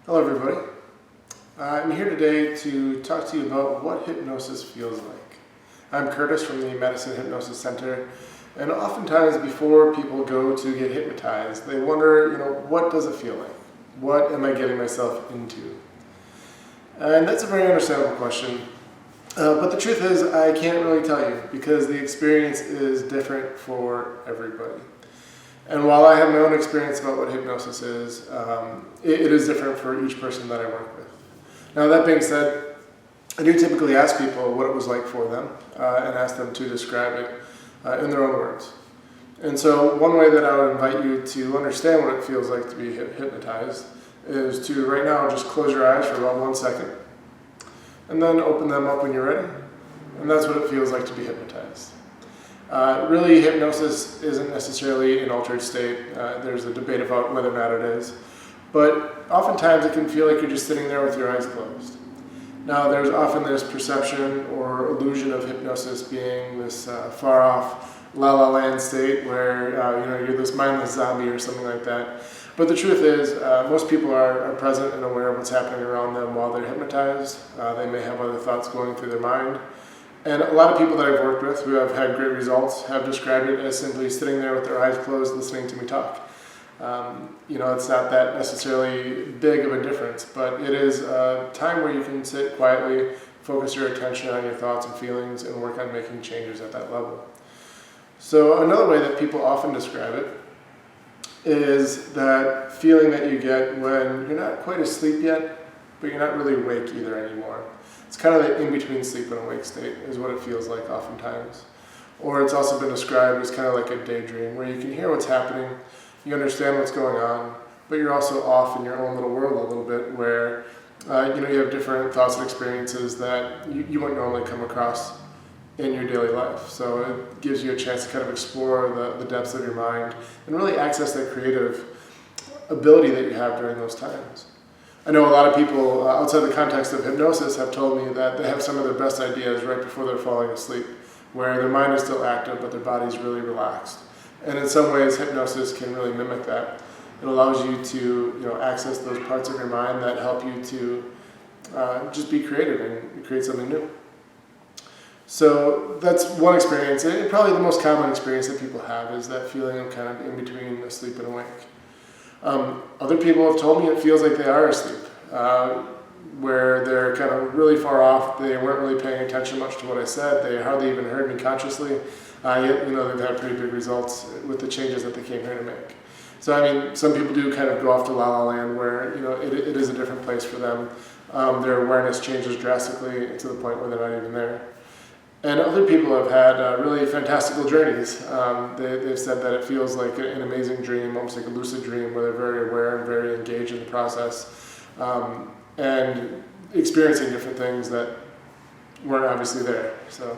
Hello everybody. I'm here today to talk to you about what hypnosis feels like. I'm Curtis from the Madison Hypnosis Center, and oftentimes before people go to get hypnotized, they wonder, what does it feel like? What am I getting myself into? And that's a very understandable question, but the truth is I can't really tell you because the experience is different for everybody. And while I have my own experience about what hypnosis is, it is different for each person that I work with. Now that being said, I do typically ask people what it was like for them and ask them to describe it in their own words. And so one way that I would invite you to understand what it feels like to be hypnotized is to right now just close your eyes for about 1 second and then open them up when you're ready. And that's what it feels like to be hypnotized. Really, hypnosis isn't necessarily an altered state. There's a debate about whether or not it is. But oftentimes it can feel like you're just sitting there with your eyes closed. Now, there's often this perception or illusion of hypnosis being this far-off la-la land state where you're this mindless zombie or something like that. But the truth is, most people are present and aware of what's happening around them while they're hypnotized. They may have other thoughts going through their mind. And a lot of people that I've worked with who have had great results have described it as simply sitting there with their eyes closed listening to me talk. It's not that necessarily big of a difference, but it is a time where you can sit quietly, focus your attention on your thoughts and feelings, and work on making changes at that level. So another way that people often describe it is that feeling that you get when you're not quite asleep yet, but you're not really awake either anymore. It's kind of the in-between sleep and awake state is what it feels like oftentimes. Or it's also been described as kind of like a daydream where you can hear what's happening, you understand what's going on, but you're also off in your own little world a little bit where you have different thoughts and experiences that you wouldn't normally come across in your daily life. So it gives you a chance to kind of explore the depths of your mind and really access that creative ability that you have during those times. I know a lot of people outside the context of hypnosis have told me that they have some of their best ideas right before they're falling asleep, where their mind is still active but their body's really relaxed. And in some ways, hypnosis can really mimic that. It allows you to access those parts of your mind that help you to just be creative and create something new. So that's one experience, and probably the most common experience that people have is that feeling of kind of in between asleep and awake. Other people have told me it feels like they are asleep, where they're kind of really far off. They weren't really paying attention much to what I said. They hardly even heard me consciously. Yet, they've had pretty big results with the changes that they came here to make. So, some people do kind of go off to La La Land where, it is a different place for them. Their awareness changes drastically to the point where they're not even there. And other people have had really fantastical journeys. They've said that it feels like an amazing dream, almost like a lucid dream, where they're very aware and very engaged in the process, and experiencing different things that weren't obviously there. So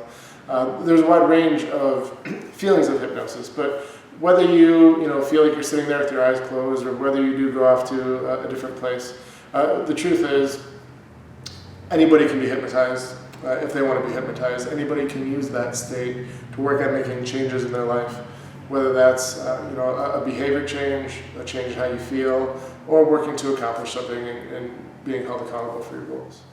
there's a wide range of feelings of hypnosis, but whether you feel like you're sitting there with your eyes closed, or whether you do go off to a different place, the truth is anybody can be hypnotized. If they want to be hypnotized, anybody can use that state to work on making changes in their life, whether that's a behavior change, a change in how you feel, or working to accomplish something and being held accountable for your goals.